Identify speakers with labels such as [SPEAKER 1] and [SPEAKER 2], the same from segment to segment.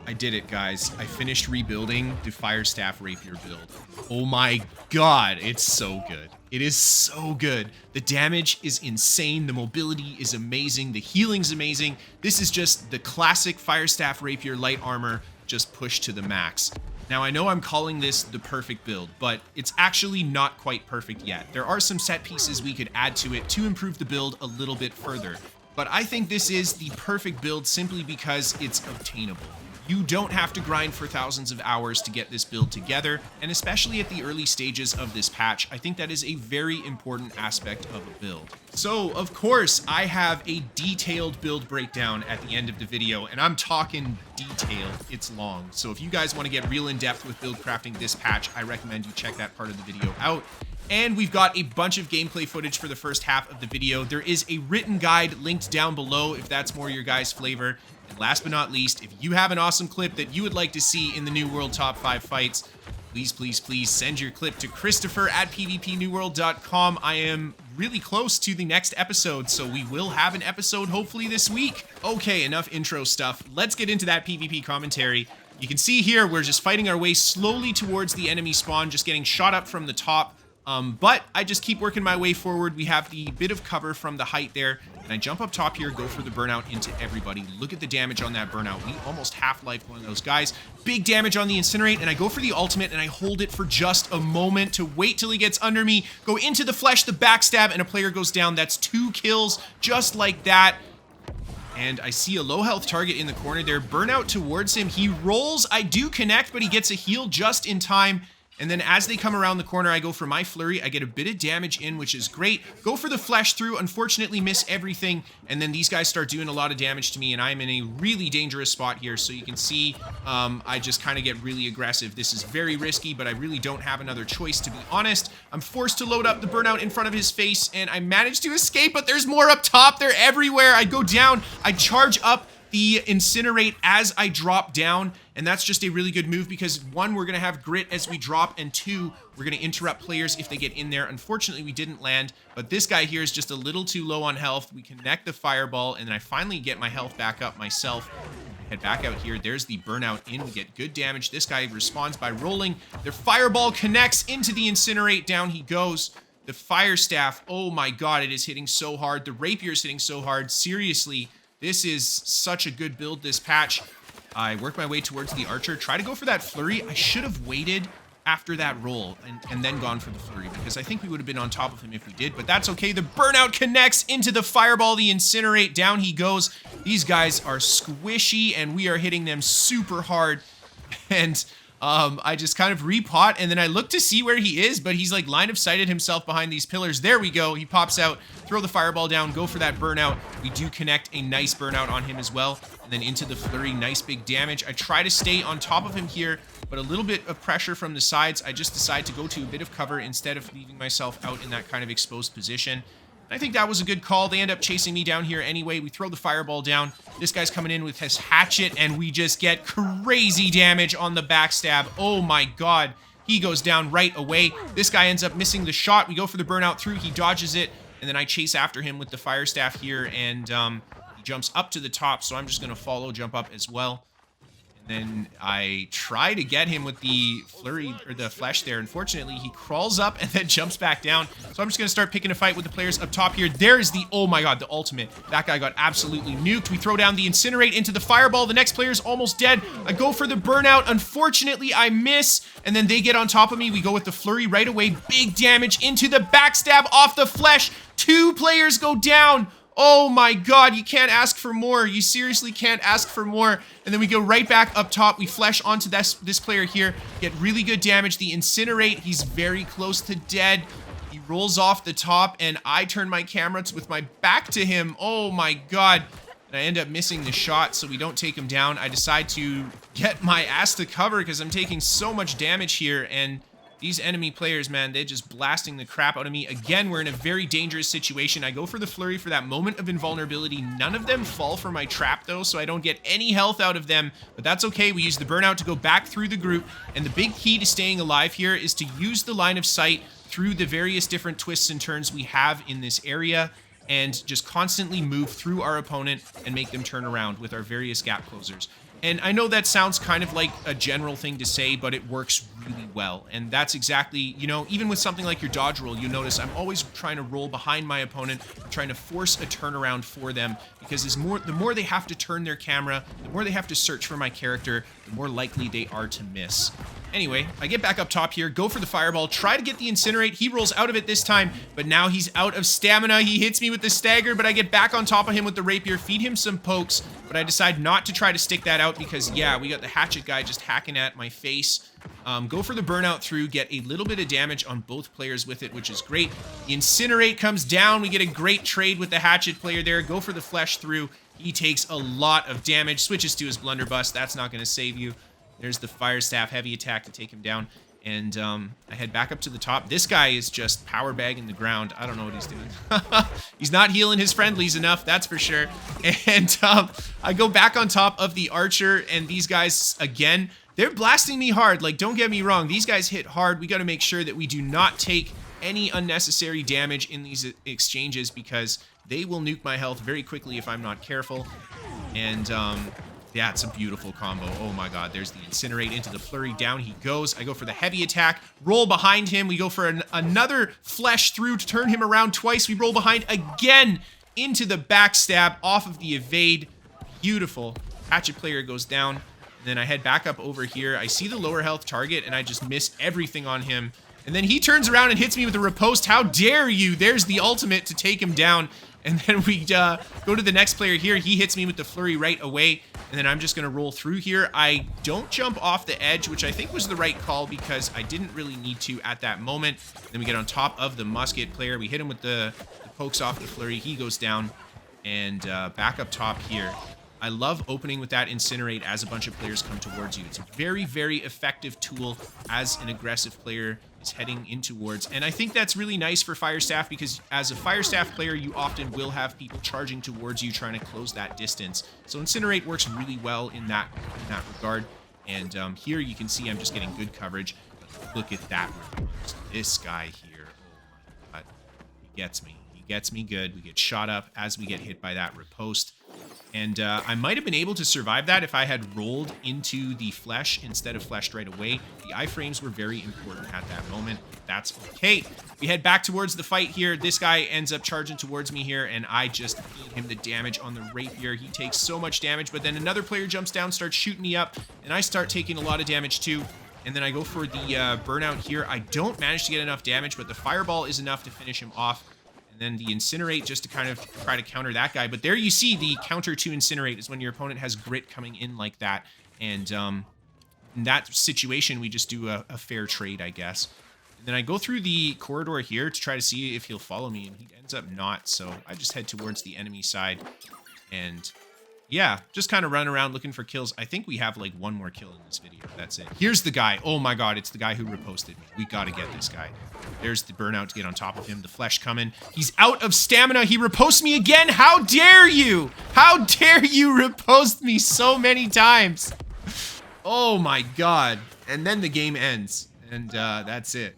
[SPEAKER 1] I did it, guys. I finished rebuilding the Fire Staff Rapier build. Oh my god, it's so good. It is so good. The damage is insane. The mobility is amazing. The healing's amazing. This is just the classic Fire Staff Rapier light armor just pushed to the max. Now, I know I'm calling this the perfect build, but it's actually not quite perfect yet. There are some set pieces we could add to it to improve the build a little bit further. But I think this is the perfect build simply because it's obtainable. You don't have to grind for thousands of hours to get this build together, and especially at the early stages of this patch, I think that is a very important aspect of a build. So, of course, I have a detailed build breakdown at the end of the video, and I'm talking detailed. It's long. So if you guys want to get real in-depth with build crafting this patch, I recommend you check that part of the video out. And we've got a bunch of gameplay footage for the first half of the video. There is a written guide linked down below if that's more your guys' flavor. And last but not least, if you have an awesome clip that you would like to see in the New World Top 5 fights, please, please, please send your clip to Kristofer at pvpnewworld.com. I am really close to the next episode, so we will have an episode hopefully this week. Okay, enough intro stuff. Let's get into that PvP commentary. You can see here, we're just fighting our way slowly towards the enemy spawn, just getting shot up from the top. But I just keep working my way forward. We have the bit of cover from the height there, and I jump up top here, go for the burnout into everybody. Look at the damage on that burnout. We almost half-lifed one of those guys. Big damage on the incinerate, and I go for the ultimate, and I hold it for just a moment to wait till he gets under me, go into the flesh, the backstab, and a player goes down. That's 2 kills, just like that. And I see a low health target in the corner there. Burnout towards him. He rolls. I do connect, but he gets a heal just in time. And then as they come around the corner, I go for my flurry. I get a bit of damage in, which is great. Go for the flesh through, unfortunately miss everything. And then these guys start doing a lot of damage to me, and I'm in a really dangerous spot here. So you can see I just kind of get really aggressive. This is very risky, but I really don't have another choice, to be honest. I'm forced to load up the burnout in front of his face, and I manage to escape, but there's more up top. They're everywhere. I go down. I charge up the incinerate as I drop down, and that's just a really good move because 1, we're gonna have grit as we drop, and 2, we're gonna interrupt players if they get in there. Unfortunately, we didn't land, but this guy here is just a little too low on health. We connect the fireball, and then I finally get my health back up myself. Head back out here. There's the burnout in. We get good damage. This guy responds by rolling. Their fireball connects into the incinerate. Down he goes. The fire staff, oh my god, it is hitting so hard. The rapier is hitting so hard. Seriously, this is such a good build, this patch. I work my way towards the archer, try to go for that flurry. I should have waited after that roll and then gone for the flurry, because I think we would have been on top of him if we did, but that's okay. The burnout connects into the fireball, the incinerate, down he goes. These guys are squishy, and we are hitting them super hard. And I just kind of repot, and then I look to see where he is, but he's like line of sighted himself behind these pillars. There we go. He pops out, throw the fireball down, go for that burnout. We do connect a nice burnout on him as well. And then into the flurry, nice big damage. I try to stay on top of him here, but a little bit of pressure from the sides. I just decide to go to a bit of cover instead of leaving myself out in that kind of exposed position. I think that was a good call. They end up chasing me down here anyway. We throw the fireball down. This guy's coming in with his hatchet, and we just get crazy damage on the backstab. Oh my god. He goes down right away. This guy ends up missing the shot. We go for the burnout through. He dodges it, and then I chase after him with the fire staff here, and he jumps up to the top, so I'm just going to follow, jump up as well. Then I try to get him with the flurry, or the flesh there. Unfortunately, he crawls up and then jumps back down. So I'm just going to start picking a fight with the players up top here. There's the, oh my god, the ultimate. That guy got absolutely nuked. We throw down the incinerate into the fireball. The next player's almost dead. I go for the burnout. Unfortunately, I miss. And then they get on top of me. We go with the flurry right away. Big damage into the backstab off the flesh. 2 players go down. Oh my god, you can't ask for more. You seriously can't ask for more. And then we go right back up top. We flesh onto this player here. Get really good damage. The incinerate, he's very close to dead. He rolls off the top, and I turn my camera with my back to him. Oh my god. And I end up missing the shot, so we don't take him down. I decide to get my ass to cover because I'm taking so much damage here, and these enemy players, man, they're just blasting the crap out of me. Again, we're in a very dangerous situation. I go for the flurry for that moment of invulnerability. None of them fall for my trap, though, so I don't get any health out of them. But that's okay. We use the burnout to go back through the group. And the big key to staying alive here is to use the line of sight through the various different twists and turns we have in this area, and just constantly move through our opponent and make them turn around with our various gap closers. And I know that sounds kind of like a general thing to say, but it works really well. And that's exactly, you know, even with something like your dodge roll, you notice I'm always trying to roll behind my opponent, trying to force a turnaround for them, because the more they have to turn their camera, the more they have to search for my character, the more likely they are to miss. Anyway, I get back up top here, go for the fireball, try to get the incinerate. He rolls out of it this time, but now he's out of stamina. He hits me with the stagger, but I get back on top of him with the rapier, feed him some pokes, but I decide not to try to stick that out because, yeah, we got the hatchet guy just hacking at my face. Go for the burnout through, get a little bit of damage on both players with it, which is great. The incinerate comes down. We get a great trade with the hatchet player there. Go for the flesh through. He takes a lot of damage, switches to his blunderbuss. That's not going to save you. There's the fire staff heavy attack to take him down. And I head back up to the top. This guy is just power bagging the ground. I don't know what he's doing. He's not healing his friendlies enough, that's for sure. And I go back on top of the archer, and these guys, again, they're blasting me hard. Like, don't get me wrong. These guys hit hard. We got to make sure that we do not take any unnecessary damage in these exchanges because they will nuke my health very quickly if I'm not careful. And yeah, it's a beautiful combo. Oh my god, there's the incinerate into the flurry. Down he goes. I go for the heavy attack, roll behind him. We go for another flesh through to turn him around twice. We roll behind again into the backstab off of the evade. Beautiful. Hatchet player goes down. And then I head back up over here. I see the lower health target and I just miss everything on him. And then he turns around and hits me with a riposte. How dare you? There's the ultimate to take him down. And then we go to the next player here. He hits me with the flurry right away. And then I'm just going to roll through here. I don't jump off the edge, which I think was the right call because I didn't really need to at that moment. Then we get on top of the musket player. We hit him with the pokes off the flurry. He goes down. And back up top here. I love opening with that incinerate as a bunch of players come towards you. It's a very, very effective tool as an aggressive player is heading in towards. And I think that's really nice for fire staff because as a fire staff player, you often will have people charging towards you trying to close that distance. So incinerate works really well in that regard. And here you can see I'm just getting good coverage. Look at that. This guy here. Oh my god. He gets me. He gets me good. We get shot up as we get hit by that riposte. And I might have been able to survive that if I had rolled into the flesh instead of fleshed right away. The iframes were very important at that moment. That's okay. We head back towards the fight here. This guy ends up charging towards me here, and I just feed him the damage on the rapier. He takes so much damage, but then another player jumps down, starts shooting me up, and I start taking a lot of damage too. And then I go for the burnout here. I don't manage to get enough damage, but the fireball is enough to finish him off. And then the incinerate just to kind of try to counter that guy. But there you see the counter to incinerate is when your opponent has grit coming in like that. And in that situation, we just do a fair trade, I guess. And then I go through the corridor here to try to see if he'll follow me, and he ends up not. So I just head towards the enemy side. And yeah, just kind of run around looking for kills. I think we have like one more kill in this video. That's it. Here's the guy. Oh my god, it's the guy who riposted me. We got to get this guy. There's the burnout to get on top of him. The flesh coming. He's out of stamina. He riposts me again. How dare you? How dare you riposte me so many times? Oh my god. And then the game ends. And that's it.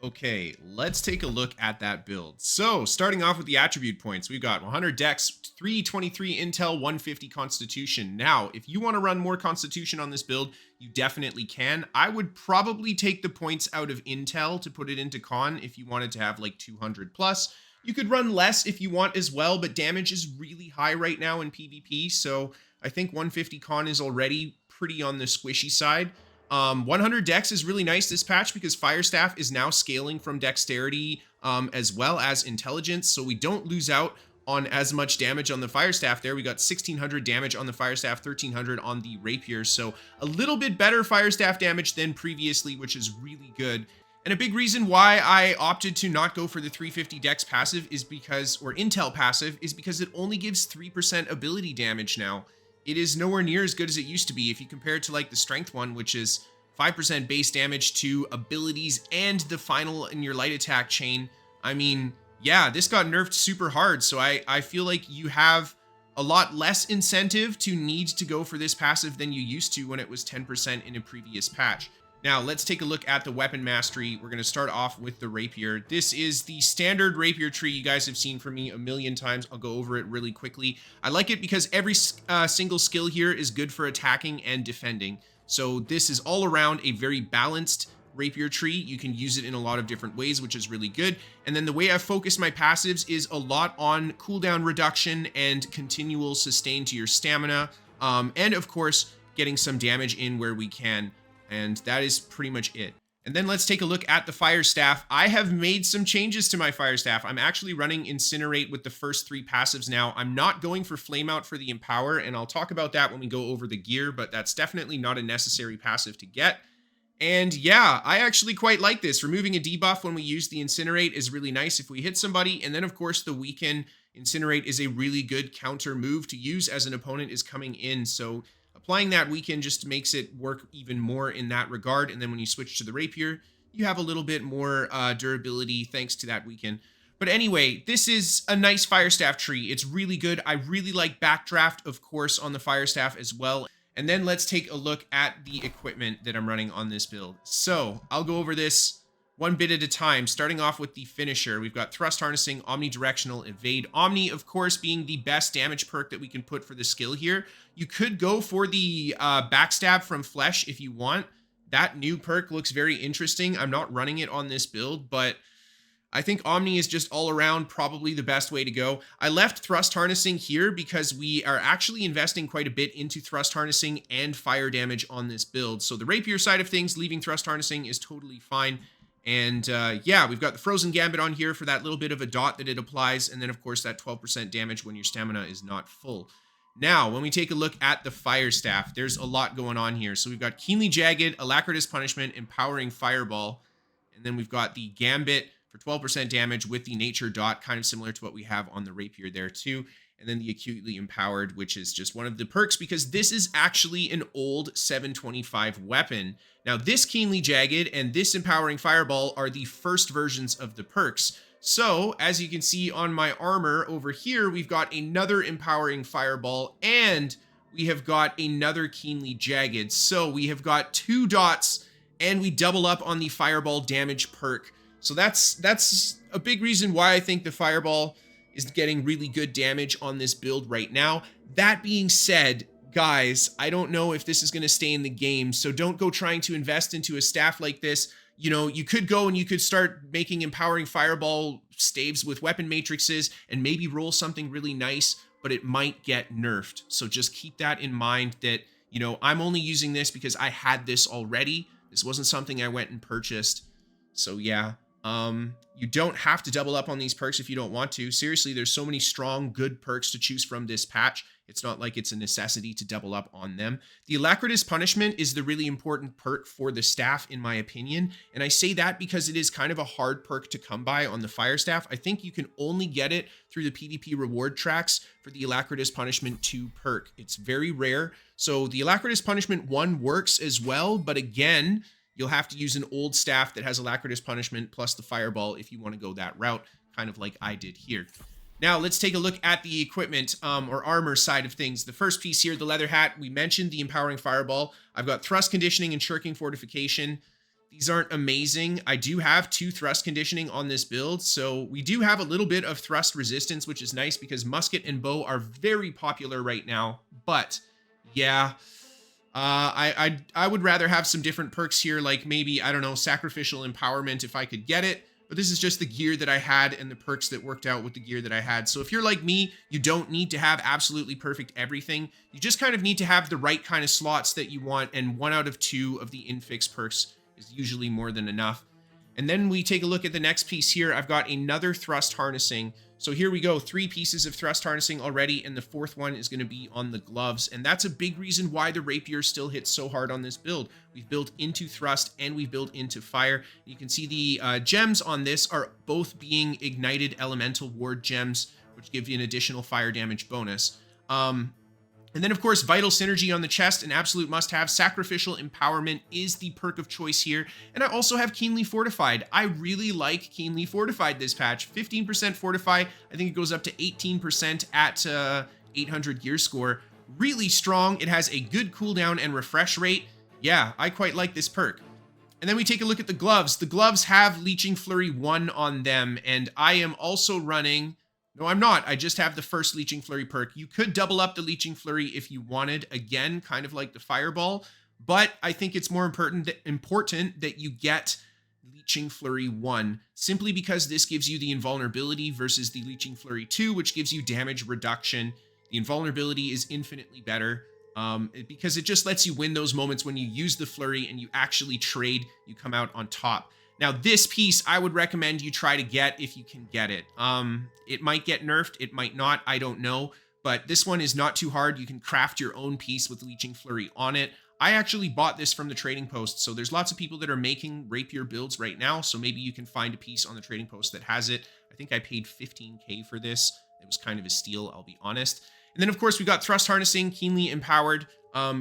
[SPEAKER 1] Okay, let's take a look at that build. So, starting off with the attribute points, we've got 100 Dex, 323 Intel, 150 Constitution. Now, if you want to run more Constitution on this build, you definitely can. I would probably take the points out of Intel to put it into Con if you wanted to have like 200 plus. You could run less if you want as well, but damage is really high right now in PvP, so I think 150 Con is already pretty on the squishy side. 100 Dex is really nice this patch because Fire Staff is now scaling from Dexterity as well as Intelligence, so we don't lose out on as much damage on the Fire Staff there. We got 1600 damage on the Fire Staff, 1300 on the Rapier, so a little bit better Fire Staff damage than previously, which is really good. And a big reason why I opted to not go for the 350 Dex passive is because, or Intel passive, is because it only gives 3% ability damage now. It is nowhere near as good as it used to be if you compare it to like the strength one, which is 5% base damage to abilities and the final in your light attack chain. I mean, yeah, this got nerfed super hard, so I feel like you have a lot less incentive to need to go for this passive than you used to when it was 10% in a previous patch. Now, let's take a look at the weapon mastery. We're going to start off with the Rapier. This is the standard Rapier tree you guys have seen from me a million times. I'll go over it really quickly. I like it because every single skill here is good for attacking and defending. So this is all around a very balanced Rapier tree. You can use it in a lot of different ways, which is really good. And then the way I focus my passives is a lot on cooldown reduction and continual sustain to your stamina. And of course, getting some damage in where we can. And that is pretty much it. And then let's take a look at the Fire Staff. I have made some changes to my Fire Staff. I'm actually running Incinerate with the first 3 passives now. I'm not going for Flame Out for the Empower, and I'll talk about that when we go over the gear, but that's definitely not a necessary passive to get. And yeah, I actually quite like this. Removing a debuff when we use the Incinerate is really nice if we hit somebody. And then of course the Weaken Incinerate is a really good counter move to use as an opponent is coming in. So applying that Weaken just makes it work even more in that regard. And then when you switch to the Rapier, you have a little bit more durability thanks to that Weaken. But anyway, this is a nice Fire Staff tree. It's really good. I really like Backdraft, of course, on the Fire Staff as well. And then let's take a look at the equipment that I'm running on this build. So I'll go over this one bit at a time, starting off with the finisher. We've got Thrust Harnessing, Omnidirectional, Evade. Omni, of course, being the best damage perk that we can put for the skill here. You could go for the Backstab from Flesh if you want. That new perk looks very interesting. I'm not running it on this build, but I think Omni is just all around probably the best way to go. I left Thrust Harnessing here because we are actually investing quite a bit into Thrust Harnessing and fire damage on this build. So the Rapier side of things, leaving Thrust Harnessing is totally fine. And yeah, we've got the Frozen Gambit on here for that little bit of a dot that it applies. And then of course that 12% damage when your stamina is not full. Now, when we take a look at the Fire Staff, there's a lot going on here. So we've got Keenly Jagged, Alacritous Punishment, Empowering Fireball. And then we've got the Gambit for 12% damage with the Nature Dot, kind of similar to what we have on the Rapier there too. And then the Acutely Empowered, which is just one of the perks because this is actually an old 725 weapon. Now this Keenly Jagged and this Empowering Fireball are the first versions of the perks. So as you can see on my armor over here, we've got another Empowering Fireball and we have got another Keenly Jagged. So we have got 2 dots and we double up on the Fireball damage perk. So that's a big reason why I think the Fireball is getting really good damage on this build right now. That being said, guys, I don't know if this is going to stay in the game, so don't go trying to invest into a staff like this. You know, you could go and you could start making Empowering Fireball staves with weapon matrices and maybe roll something really nice, but it might get nerfed. So just keep that in mind that, you know, I'm only using this because I had this already. This wasn't something I went and purchased. So yeah. You don't have to double up on these perks if you don't want to. Seriously, there's so many strong, good perks to choose from this patch. It's not like it's a necessity to double up on them. The Alacritous Punishment is the really important perk for the staff, in my opinion. And I say that because it is kind of a hard perk to come by on the Fire Staff. I think you can only get it through the PvP reward tracks for the Alacritous Punishment 2 perk. It's very rare. So the Alacritous Punishment 1 works as well, but again, you'll have to use an old staff that has Alacritous Punishment plus the Fireball if you want to go that route, kind of like I did here. Now, let's take a look at the equipment or armor side of things. The first piece here, the leather hat, we mentioned the Empowering Fireball. I've got Thrust Conditioning and Shirking Fortification. These aren't amazing. I do have 2 Thrust Conditioning on this build, so we do have a little bit of Thrust Resistance, which is nice because Musket and Bow are very popular right now. But, yeah, I would rather have some different perks here, like maybe, I don't know, Sacrificial Empowerment if I could get it. But this is just the gear that I had and the perks that worked out with the gear that I had. So if you're like me, you don't need to have absolutely perfect everything. You just kind of need to have the right kind of slots that you want, and 1 out of 2 of the infix perks is usually more than enough. And then we take a look at the next piece here. I've got another Thrust Harnessing. So here we go, 3 pieces of Thrust Harnessing already, and the 4th one is going to be on the gloves. And that's a big reason why the Rapier still hits so hard on this build. We've built into Thrust and we've built into Fire. You can see the gems on this are both being Ignited Elemental Ward gems, which give you an additional fire damage bonus. And then, of course, Vital Synergy on the chest, an absolute must-have. Sacrificial Empowerment is the perk of choice here. And I also have Keenly Fortified. I really like Keenly Fortified this patch. 15% Fortify. I think it goes up to 18% at 800 gear score. Really strong. It has a good cooldown and refresh rate. Yeah, I quite like this perk. And then we take a look at the gloves. The gloves have Leeching Flurry 1 on them, and I am also running... No, I'm not. I just have the first Leeching Flurry perk. You could double up the Leeching Flurry if you wanted, again, kind of like the Fireball, but I think it's more important that you get Leeching Flurry 1, simply because this gives you the invulnerability versus the Leeching Flurry 2, which gives you damage reduction. The invulnerability is infinitely better. Because it just lets you win those moments when you use the flurry and you actually trade, you come out on top. Now, this piece I would recommend you try to get if you can get it. It might get nerfed, it might not, I don't know, but this one is not too hard. You can craft your own piece with Leeching Flurry on it. I actually bought this from the trading post, so there's lots of people that are making Rapier builds right now, so maybe you can find a piece on the trading post that has it. I think I paid 15K for this. It was kind of a steal, I'll be honest. And then, of course, we got Thrust Harnessing, Keenly Empowered.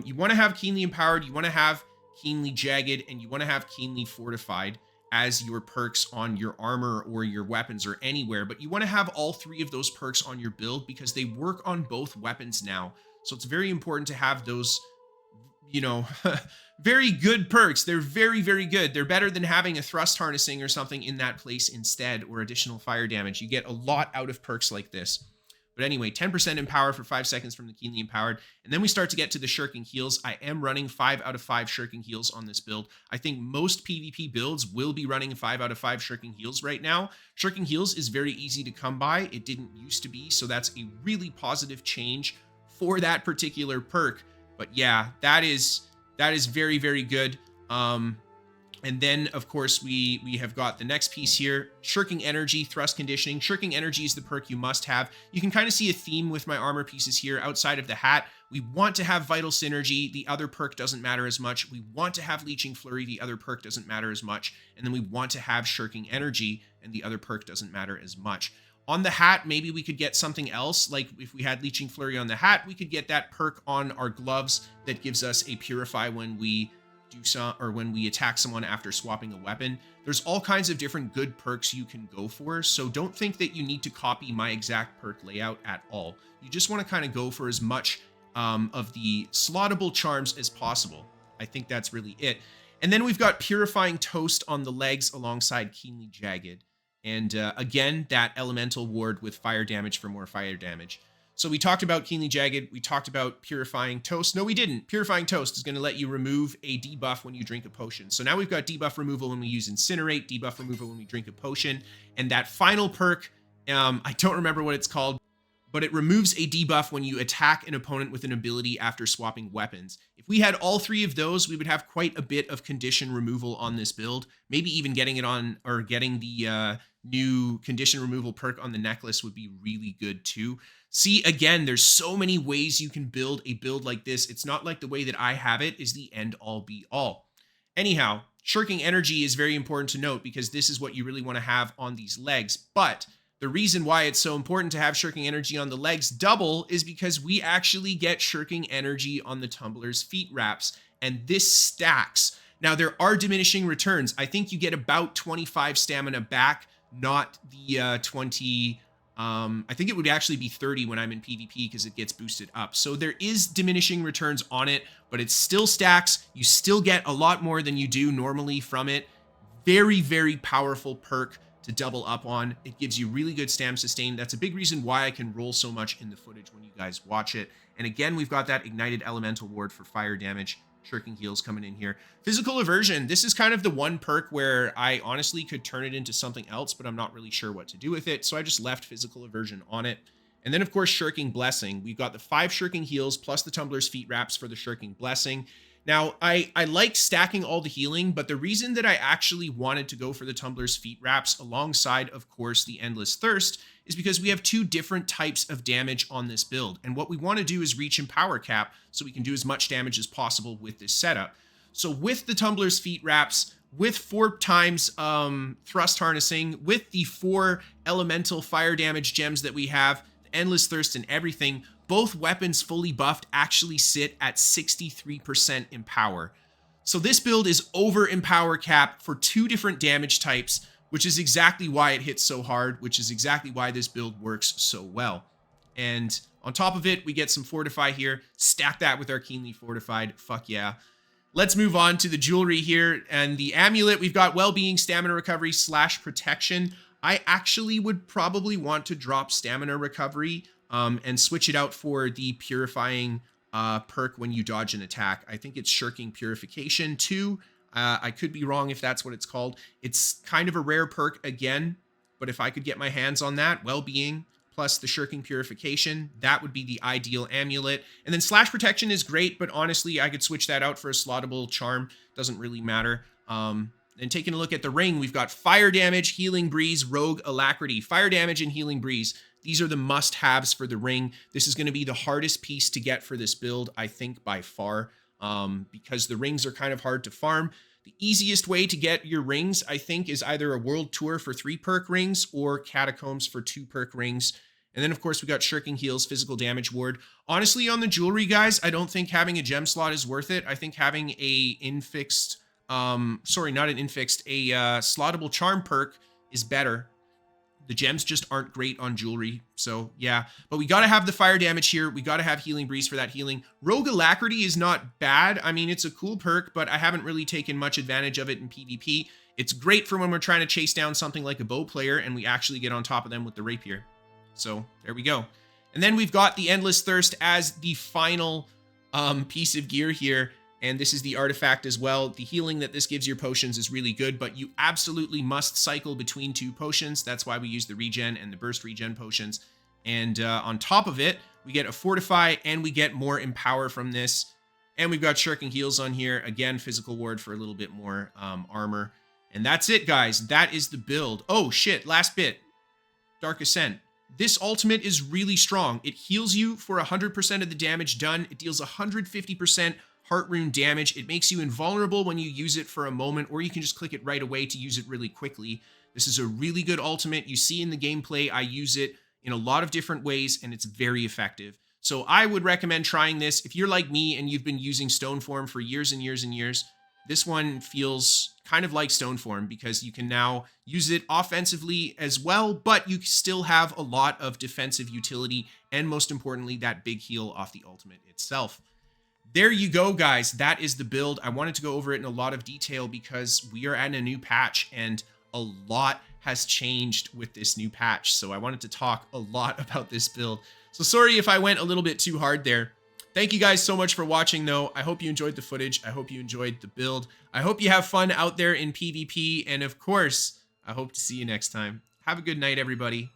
[SPEAKER 1] You want to have Keenly Empowered, you want to have Keenly Jagged, and you want to have Keenly Fortified as your perks on your armor or your weapons or anywhere. But you want to have all three of those perks on your build because they work on both weapons now. So it's very important to have those, you know, very good perks. They're very, very good. They're better than having a Thrust Harnessing or something in that place instead, or additional fire damage. You get a lot out of perks like this. But anyway, 10% Empower for 5 seconds from the Keenly Empowered. And then we start to get to the Shirking Heals. I am running 5 out of 5 Shirking Heals on this build. I think most PvP builds will be running 5 out of 5 Shirking Heals right now. Shirking Heals is very easy to come by. It didn't used to be, so that's a really positive change for that particular perk. But yeah, that is very, very good. And then, of course, we have got the next piece here, Shirking Energy, Thrust Conditioning. Shirking Energy is the perk you must have. You can kind of see a theme with my armor pieces here. Outside of the hat, we want to have Vital Synergy. The other perk doesn't matter as much. We want to have Leeching Flurry. The other perk doesn't matter as much. And then we want to have Shirking Energy, and the other perk doesn't matter as much. On the hat, maybe we could get something else. Like if we had Leeching Flurry on the hat, we could get that perk on our gloves that gives us a Purify when we do some, or when we attack someone after swapping a weapon. There's all kinds of different good perks you can go for, so don't think that you need to copy my exact perk layout at all. You just want to kind of go for as much of the slottable charms as possible. I think that's really it. And then we've got Purifying Toast on the legs alongside Keenly Jagged. And again, that elemental ward with fire damage for more fire damage. So we talked about Keenly Jagged, we talked about Purifying Toast. No, we didn't. Purifying Toast is going to let you remove a debuff when you drink a potion. So now we've got debuff removal when we use Incinerate, debuff removal when we drink a potion, and that final perk, I don't remember what it's called, but it removes a debuff when you attack an opponent with an ability after swapping weapons. If we had all three of those, we would have quite a bit of condition removal on this build. Maybe even getting it on, or getting the new condition removal perk on the necklace would be really good too. See, again, there's so many ways you can build a build like this. It's not like the way that I have it is the end all be all. Anyhow, Shirking Energy is very important to note because this is what you really want to have on these legs. But the reason why it's so important to have Shirking Energy on the legs double is because we actually get Shirking Energy on the Tumbler's feet wraps, and this stacks. Now, there are diminishing returns. I think you get about 25 stamina back, not the 20... I think it would actually be 30 when I'm in PvP because it gets boosted up. So there is diminishing returns on it, but it still stacks. You still get a lot more than you do normally from it. Very, very powerful perk to double up on. It gives you really good stam sustain. That's a big reason why I can roll so much in the footage when you guys watch it. And again, we've got that Ignited Elemental Ward for fire damage. Shirking Heals coming in here. Physical Aversion. This is kind of the one perk where I honestly could turn it into something else, but I'm not really sure what to do with it. So I just left Physical Aversion on it. And then, of course, Shirking Blessing. We've got the 5 Shirking Heals plus the Tumbler's Feet Wraps for the Shirking Blessing. Now, I like stacking all the healing, but the reason that I actually wanted to go for the Tumbler's Feet Wraps alongside, of course, the Endless Thirst is because we have 2 different types of damage on this build. And what we want to do is reach Empower Cap so we can do as much damage as possible with this setup. So with the Tumbler's Feet Wraps, with 4 times Thrust Harnessing, with the 4 elemental fire damage gems that we have, Endless Thirst and everything, both weapons fully buffed actually sit at 63% Empower. So this build is over Empower Cap for 2 different damage types, which is exactly why it hits so hard, which is exactly why this build works so well. And on top of it, we get some Fortify here. Stack that with our Keenly Fortified. Fuck yeah. let's move on to the jewelry here. And the amulet, we've got well-being, stamina recovery / protection. I actually would probably want to drop stamina recovery and switch it out for the purifying perk when you dodge an attack. I think it's shirking purification 2. I could be wrong if that's what it's called. It's kind of a rare perk again, but if I could get my hands on that, well-being plus the shirking purification, that would be the ideal amulet. And then / protection is great, but honestly, I could switch that out for a slottable charm. Doesn't really matter. And taking a look at the ring, we've got fire damage, healing breeze, rogue alacrity. Fire damage and healing breeze. These are the must-haves for the ring. This is going to be the hardest piece to get for this build, I think, by far, because the rings are kind of hard to farm. The easiest way to get your rings, I think, is either a world tour for 3 perk rings or catacombs for 2 perk rings. And then, of course, we got shirking heals, physical damage ward. Honestly, on the jewelry, guys, I don't think having a gem slot is worth it. I think having a infixed, sorry, not an infixed, a slottable charm perk is better. The gems just aren't great on jewelry. So yeah, but we got to have the fire damage here. We got to have healing breeze for that healing. Rogue alacrity is not bad. I mean, it's a cool perk, but I haven't really taken much advantage of it in PvP. It's great for when we're trying to chase down something like a bow player and we actually get on top of them with the rapier. So there we go. And then we've got the endless thirst as the final piece of gear here. And this is the artifact as well. The healing that this gives your potions is really good, but you absolutely must cycle between 2 potions. That's why we use the regen and the burst regen potions. And on top of it, we get a fortify and we get more empower from this. And we've got shirking heals on here. Again, physical ward for a little bit more armor. And that's it, guys. That is the build. Oh, shit. Last bit. Dark Ascent. This ultimate is really strong. It heals you for 100% of the damage done. It deals 150% Heartrune damage. It makes you invulnerable when you use it for a moment, or you can just click it right away to use it really quickly. This is a really good ultimate. You see in the gameplay, I use it in a lot of different ways, and it's very effective. So I would recommend trying this. If you're like me and you've been using Stoneform for years and years and years, this one feels kind of like Stoneform because you can now use it offensively as well, but you still have a lot of defensive utility, and most importantly, that big heal off the ultimate itself. There you go, guys. That is the build. I wanted to go over it in a lot of detail because we are at a new patch and a lot has changed with this new patch. So I wanted to talk a lot about this build. So sorry if I went a little bit too hard there. Thank you guys so much for watching, though. I hope you enjoyed the footage. I hope you enjoyed the build. I hope you have fun out there in PvP. And of course, I hope to see you next time. Have a good night, everybody.